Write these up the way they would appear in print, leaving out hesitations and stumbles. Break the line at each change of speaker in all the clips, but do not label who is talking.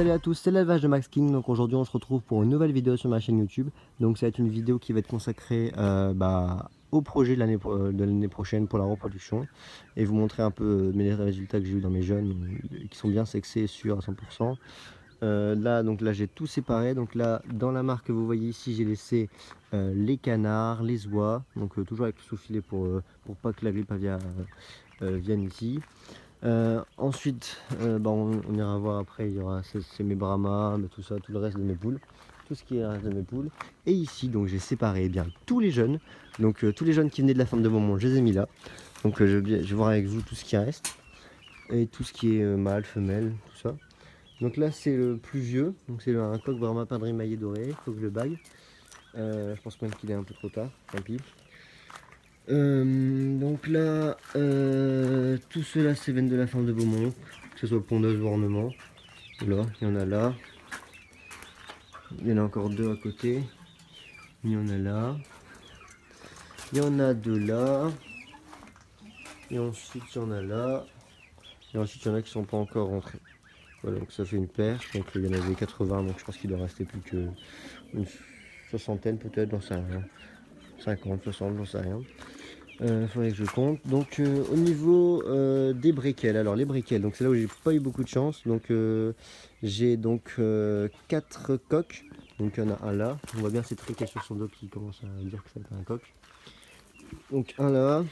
Salut à tous, c'est l'élevage de Max King. Donc aujourd'hui on se retrouve pour une nouvelle vidéo sur ma chaîne YouTube. Donc ça va être une vidéo qui va être consacrée au projet de l'année prochaine pour la reproduction et vous montrer un peu les résultats que j'ai eu dans mes jeunes qui sont bien sexés et sûrs à 100%. Là j'ai tout séparé. Donc là dans la marque que vous voyez ici, j'ai laissé les canards, les oies, donc toujours avec le sous-filet pour pas que la grippe aviaire vienne ici. Ensuite, on ira voir après, il y aura c'est mes brahmas, tout ça, tout le reste de mes poules, tout ce qui est le reste de mes poules. Et ici, donc j'ai séparé bien tous les jeunes, donc tous les jeunes qui venaient de la ferme de Beaumont, je les ai mis là. Donc je vais voir avec vous tout ce qui reste et tout ce qui est mâle, femelle, tout ça. Donc là c'est le plus vieux, donc c'est un coq Brahma perdrix émaillé doré, il faut que je le bague. Je pense même qu'il est un peu trop tard, tant pis. Donc là, tout cela c'est veine de la ferme de Beaumont, que ce soit pondeuse ou ornement. Là, il y en a là. Il y en a encore deux à côté. Il y en a là. Il y en a deux là. Et ensuite il y en a là. Et ensuite il y en a qui sont pas encore rentrés. Voilà, donc ça fait une paire. Donc il y en avait 80, donc je pense qu'il doit rester plus qu'une soixantaine peut-être, j'en sais rien. 50, 60, j'en sais rien. Faudrait que je compte. Donc au niveau des briquets, alors les briquets, donc c'est là où j'ai pas eu beaucoup de chance. Donc j'ai donc 4 coques. Donc il y en a un là. On voit bien ces triquets sur son dos qui commence à dire que ça va être un coq. Donc un là.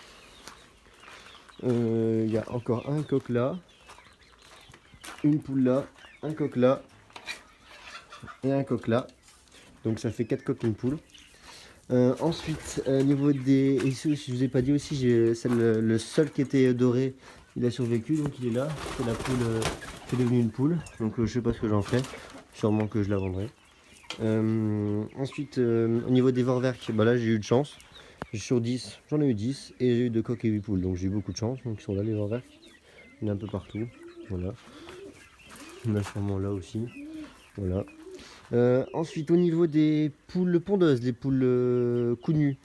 Il y a encore un coq là. Une poule là. Un coq là. Et un coq là. Donc ça fait 4 coqs et une poule. Ensuite, au niveau des... Ici, je vous ai pas dit aussi, j'ai le seul qui était doré, il a survécu, donc il est là. C'est la poule qui est devenue une poule. Donc je sais pas ce que j'en fais. Sûrement que je la vendrai. Ensuite, au niveau des vorwerks, là j'ai eu de chance. Sur 10, j'en ai eu 10 et j'ai eu 2 coqs et 8 poules. Donc j'ai eu beaucoup de chance. Donc ils sont là les vorwerks. Il y en a un peu partout. Voilà. Il y en a sûrement là aussi. Voilà. Ensuite, au niveau des poules pondeuses, les poules counues,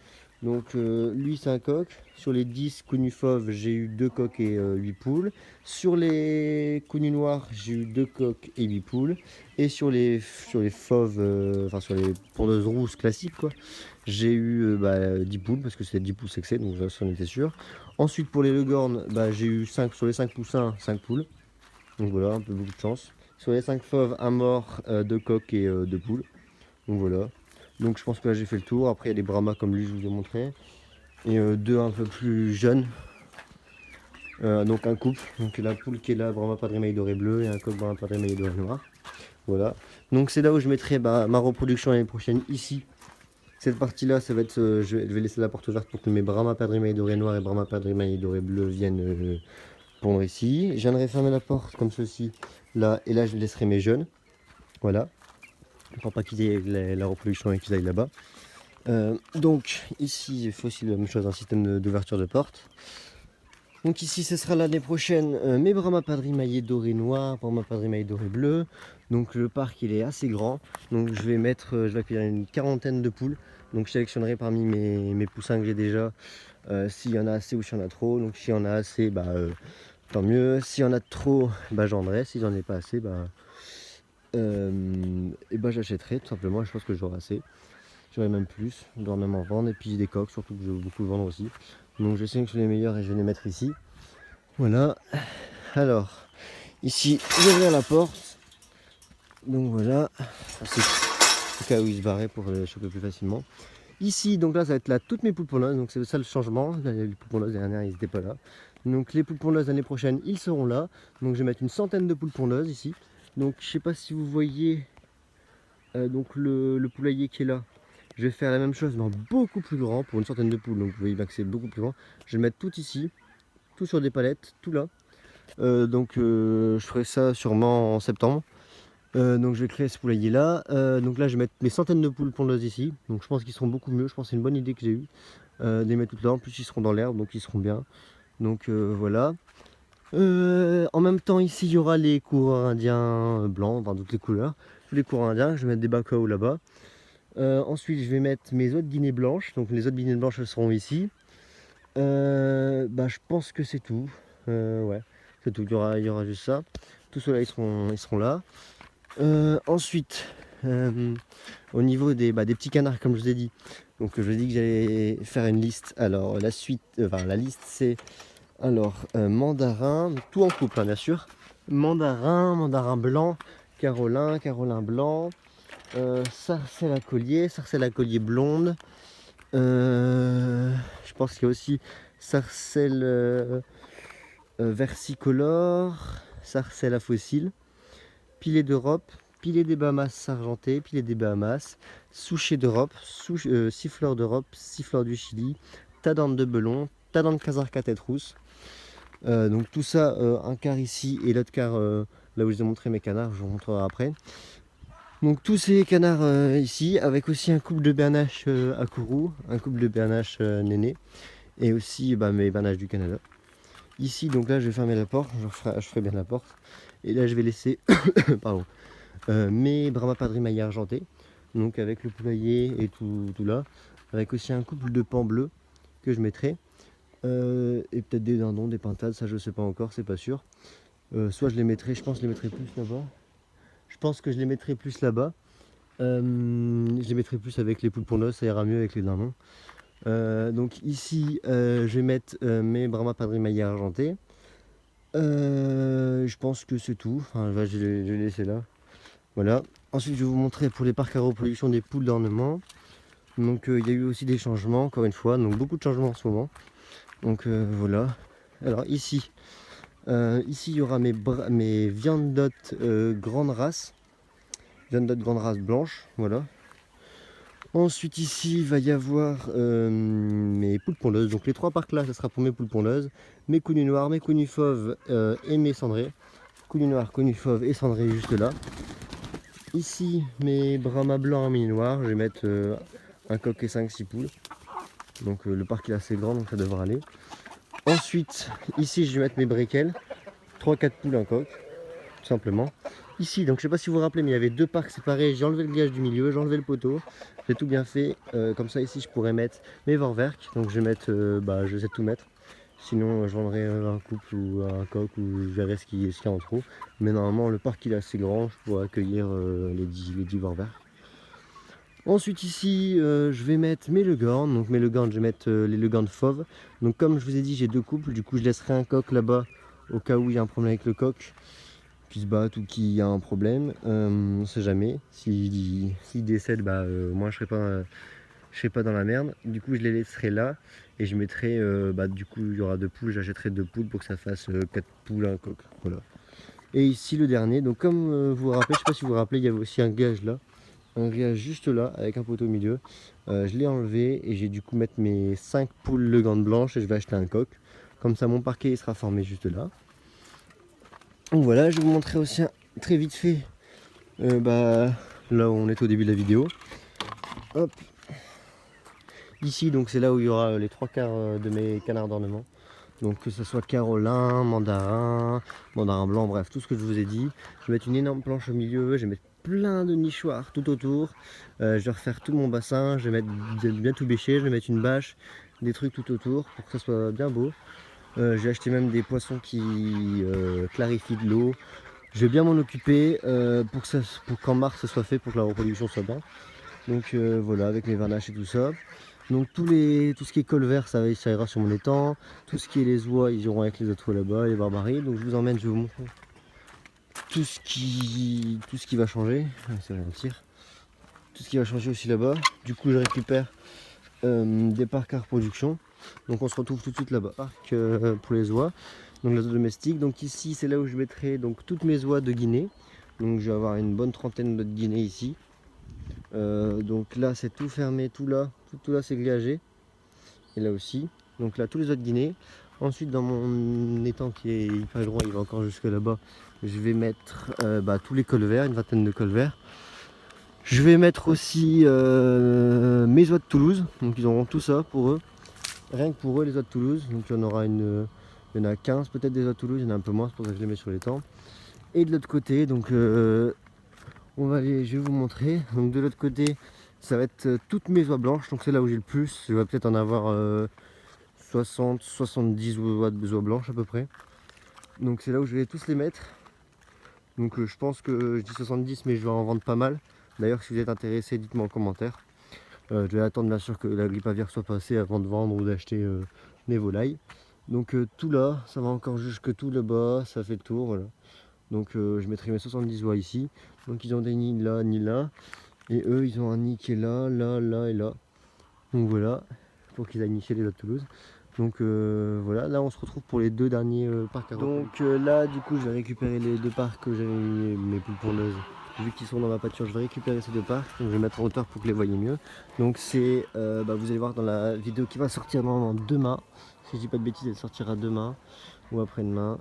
donc lui c'est un coq. Sur les 10 counues fauves, j'ai eu 2 coqs et 8 poules. Sur les counues noires, j'ai eu 2 coqs et 8 poules. Et sur les fauves, enfin sur les pondeuses rousses classiques, quoi, j'ai eu 10 poules parce que c'était 10 poules sexées, donc ça on était sûr. Ensuite, pour les legornes, j'ai eu 5 sur les 5 poussins, 5 poules. Donc voilà, un peu beaucoup de chance. Sur les 5 fauves, un mort, 2 coqs et 2 poules. Donc voilà. Donc je pense que là j'ai fait le tour. Après il y a des brahmas comme lui je vous ai montré. Et deux un peu plus jeunes. Donc un couple. Donc la poule qui est là, Brahma perdrix émaillé doré bleu, et un coq Brahma perdrix émaillé doré noir. Voilà. Donc c'est là où je mettrai ma reproduction l'année prochaine ici. Cette partie là, ça va être, je vais laisser la porte ouverte pour que mes Brahma perdrix émaillé doré noir et Brahma perdrix émaillé doré bleu viennent pondre ici. Je viendrai fermer la porte comme ceci là, et là je laisserai mes jeunes. Voilà. Pour pas qu'ils aient la reproduction et qu'ils aillent là-bas. Donc ici il faut aussi la même chose, un système d'ouverture de porte. Donc ici ce sera l'année prochaine mes Brahma perdrix émaillé doré noir, Brahma perdrix émaillé doré bleu. Donc le parc il est assez grand. Donc je vais accueillir une quarantaine de poules. Donc je sélectionnerai parmi mes poussins que j'ai déjà s'il y en a assez ou s'il y en a trop. Donc s'il y en a assez, tant mieux. S'il y en a trop, j'en vendrai. Si j'en ai pas assez, j'achèterai tout simplement. Je pense que j'aurai assez. J'aurai même plus, je dois même en vendre. Et puis j'ai des coques, surtout que je veux beaucoup vendre aussi. Donc je sais que je suis les meilleurs et je vais les mettre ici. Voilà. Alors, ici, j'ouvre la porte. Donc voilà. C'est au cas où il se barrait pour les choper plus facilement. Ici, donc là, ça va être là toutes mes poules pondeuses. Donc c'est ça le changement. Les poules pondeuses dernières, ils n'étaient pas là. Donc les poules pondeuses l'année prochaine, ils seront là. Donc je vais mettre une centaine de poules pondeuses ici. Donc je sais pas si vous voyez donc le poulailler qui est là. Je vais faire la même chose mais beaucoup plus grand pour une centaine de poules. Donc vous voyez bien que c'est beaucoup plus grand. Je vais mettre tout ici, tout sur des palettes, tout là. Je ferai ça sûrement en septembre. Donc je vais créer ce poulailler là. Donc là je vais mettre mes centaines de poules pondeuses ici. Donc je pense qu'ils seront beaucoup mieux. Je pense que c'est une bonne idée que j'ai eue. De les mettre toutes là. En plus ils seront dans l'herbe donc ils seront bien. Donc voilà. En même temps ici il y aura les coureurs indiens blancs, enfin toutes les couleurs. Tous les coureurs indiens. Je vais mettre des bacao là-bas. Ensuite je vais mettre mes autres guinées blanches. Donc les autres guinées blanches elles seront ici. Je pense que c'est tout. Ouais, c'est tout. Il y aura juste ça. Tous ceux-là ils seront là. Ensuite, au niveau des petits canards, comme je vous ai dit, donc je vous ai dit que j'allais faire une liste. Alors la suite, la liste c'est alors mandarin, tout en couple hein, bien sûr. Mandarin blanc, carolin blanc, sarcelle à collier blonde. Je pense qu'il y a aussi sarcelle versicolore, sarcelle à fossile, pilet d'Europe, pilet des Bahamas argenté, pilet des Bahamas, souchet d'Europe, siffleur d'Europe, siffleur du Chili, tadante de Belon, tadante casarca tête rousse. Donc tout ça, un quart ici et l'autre quart là où je vous ai montré mes canards, je vous montrerai après. Donc tous ces canards ici, avec aussi un couple de bernaches à Kourou, un couple de bernaches néné, et aussi mes bernaches du Canada. Ici, donc là je vais fermer la porte, je ferai bien la porte, et là je vais laisser pardon, mes Brahma Padri maillet argenté, donc avec le poulailler et tout là, avec aussi un couple de pans bleus que je mettrai. Et peut-être des dindons, des pintades, ça je sais pas encore, c'est pas sûr. Soit je les mettrai, je pense je les mettrai plus là-bas. Je pense que je les mettrai plus là-bas. Je les mettrai plus avec les poules pour l'os, ça ira mieux avec les dindons. Donc ici, je vais mettre mes Brahma Padri maillet argenté. Je pense que c'est tout. Enfin, je vais laisser là. Voilà. Ensuite, je vais vous montrer pour les parcs à reproduction des poules d'ornement. Donc il y a eu aussi des changements, encore une fois. Donc beaucoup de changements en ce moment. Donc voilà. Alors ici, il y aura mes viandes d'hôtes grande race. Viandes d'hôtes grande race blanche, voilà. Ensuite ici, il va y avoir mes poules pondeuses. Donc les trois parcs là, ça sera pour mes poules pondeuses. Mes connus noirs, mes connus fauves et mes cendrés. Connus noirs, connus fauves et cendrés juste là. Ici, mes brahmas blancs, mini noirs. Je vais mettre un coq et 5-6 poules. Donc le parc est assez grand, donc ça devra aller. Ensuite, ici, je vais mettre mes briquels. 3-4 poules, un coq, tout simplement. Ici, donc je sais pas si vous vous rappelez, mais il y avait deux parcs séparés. J'ai enlevé le grillage du milieu, j'ai enlevé le poteau. J'ai tout bien fait. Comme ça, ici, je pourrais mettre mes vorwerk. Donc je vais mettre, je sais tout mettre. Sinon, je vendrai un couple ou un coq ou je verrai ce qu'il y a en trop. Mais normalement, le parc il est assez grand, je pourrais accueillir les 10 vorwerk. Ensuite ici, je vais mettre mes legornes. Donc mes legornes, je vais mettre les legornes fauves. Donc comme je vous ai dit, j'ai deux couples. Du coup, je laisserai un coq là-bas au cas où il y a un problème avec le coq qui se batte ou qui a un problème. On ne sait jamais. S'il décède, moi je serai pas dans la merde. Du coup, je les laisserai là et je mettrai. Du coup, il y aura deux poules. J'achèterai deux poules pour que ça fasse 4 poules, un coq. Voilà. Et ici le dernier. Donc comme vous vous rappelez, je sais pas si vous vous rappelez, il y avait aussi un grillage là. Un grillage juste là avec un poteau au milieu. Je l'ai enlevé et j'ai du coup mettre mes 5 poules legandes blanches et je vais acheter un coq. Comme ça mon parquet il sera formé juste là. Donc voilà, je vais vous montrer aussi très vite fait là où on est au début de la vidéo. Hop. Ici donc c'est là où il y aura les 3/4 de mes canards d'ornement. Donc que ce soit carolin, mandarin blanc, bref, tout ce que je vous ai dit. Je vais mettre une énorme planche au milieu, je vais mettre plein de nichoirs tout autour. Je vais refaire tout mon bassin, je vais mettre bien tout bêché, je vais mettre une bâche, des trucs tout autour pour que ça soit bien beau. J'ai acheté même des poissons qui clarifient de l'eau. Je vais bien m'en occuper pour qu'en mars ce soit fait, pour que la reproduction soit bien. Donc voilà, avec mes vernaches et tout ça. Donc tout ce qui est col vert, ça ira sur mon étang. Tout ce qui est les oies, ils iront avec les autres oies là-bas, les barbaries. Donc je vous emmène, je vais vous montrer tout ce qui va changer. C'est mentir. Tout ce qui va changer aussi là-bas. Du coup je récupère des parcs à reproduction. Donc on se retrouve tout de suite là-bas. Parc pour les oies, donc les oies domestiques. Donc ici c'est là où je mettrai donc toutes mes oies de Guinée. Donc je vais avoir une bonne trentaine de Guinée ici. Donc là c'est tout fermé, tout là c'est grillagé. Et là aussi. Donc là tous les autres Guinées. Ensuite dans mon étang qui est hyper grand, il va encore jusque là-bas. Je vais mettre tous les cols verts, une vingtaine de cols verts. Je vais mettre aussi mes oies de Toulouse. Donc ils auront tout ça pour eux. Rien que pour eux les oies de Toulouse. Donc il y en aura il y en a 15 peut-être des oies de Toulouse, il y en a un peu moins, c'est pour ça que je les mets sur l'étang. Et de l'autre côté, donc je vais vous montrer. Donc de l'autre côté, ça va être toutes mes oies blanches. Donc c'est là où j'ai le plus. Je vais peut-être en avoir 60-70 oies blanches à peu près. Donc c'est là où je vais tous les mettre. Donc je pense que je dis 70 mais je vais en vendre pas mal. D'ailleurs si vous êtes intéressé, dites-moi en commentaire. Je vais attendre bien sûr que la grippe aviaire soit passée avant de vendre ou d'acheter mes volailles. Donc tout là, ça va encore jusque tout là-bas, ça fait le tour, voilà. Donc je mettrai mes 70 oies ici. Donc ils ont des nids là, ni là. Et eux, ils ont un nid qui est là, là, là et là. Donc voilà, pour qu'ils aillent nicher les oies de Toulouse. Donc voilà, là on se retrouve pour les 2 derniers parcs à reproduire. Donc là du coup je vais récupérer les 2 parcs que j'avais mis mes poules pondeuses. Vu qu'ils sont dans ma pâture, je vais récupérer ces 2 parcs. Donc je vais mettre en hauteur pour que les voyez mieux. Donc c'est, vous allez voir dans la vidéo qui va sortir normalement demain. Si je dis pas de bêtises, elle sortira demain ou après-demain.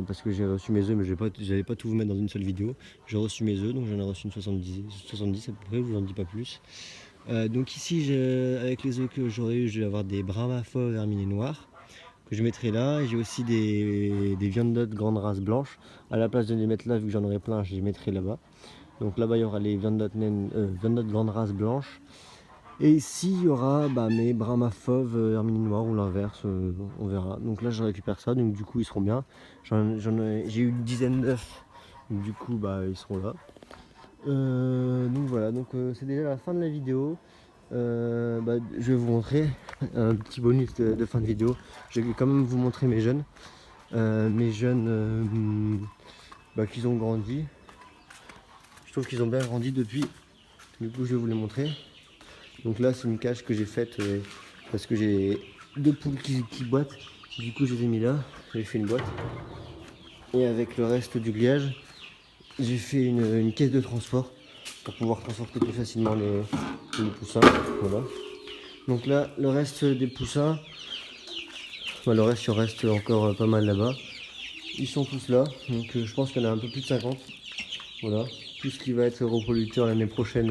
Parce que j'ai reçu mes œufs, mais je n'allais pas tout vous mettre dans une seule vidéo. J'ai reçu mes œufs, donc j'en ai reçu une 70 à peu près, je vous en dis pas plus. Donc ici, avec les œufs que j'aurai eu, je vais avoir des Brahma fauves verminés noirs que je mettrai là. Et j'ai aussi des viandottes grande race blanche. À la place de les mettre là, vu que j'en aurai plein, je les mettrai là-bas. Donc là-bas, il y aura les viandottes grande race blanche. Et ici, il y aura mes Brahma fauves verminés noirs ou l'inverse, on verra. Donc là, je récupère ça, donc du coup, ils seront bien. J'ai eu une dizaine d'œufs, donc du coup, ils seront là. Donc voilà, donc c'est déjà la fin de la vidéo. Je vais vous montrer un petit bonus de fin de vidéo. Je vais quand même vous montrer mes jeunes. Qu'ils ont grandi. Je trouve qu'ils ont bien grandi depuis. Du coup je vais vous les montrer. Donc là c'est une cage que j'ai faite parce que j'ai 2 poules qui boitent. Du coup je les ai mis là. J'ai fait une boîte. Et avec le reste du grillage, j'ai fait une caisse de transport pour pouvoir transporter plus facilement les poussins. Voilà. Donc là, le reste des poussins, le reste, il en reste encore pas mal là-bas. Ils sont tous là, donc je pense qu'il y en a un peu plus de 50. Voilà. Tout ce qui va être reproducteur l'année prochaine,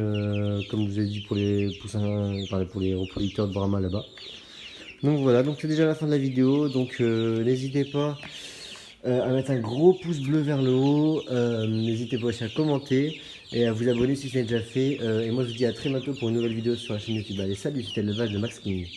comme je vous ai dit pour les poussins, pour les reproducteurs de Brahma là-bas. Donc voilà, donc c'est déjà la fin de la vidéo. Donc n'hésitez pas à mettre un gros pouce bleu vers le haut. N'hésitez pas aussi à commenter et à vous abonner si ce n'est déjà fait. Et moi je vous dis à très bientôt pour une nouvelle vidéo sur la chaîne YouTube. Allez, salut, c'était l'élevage de Max King.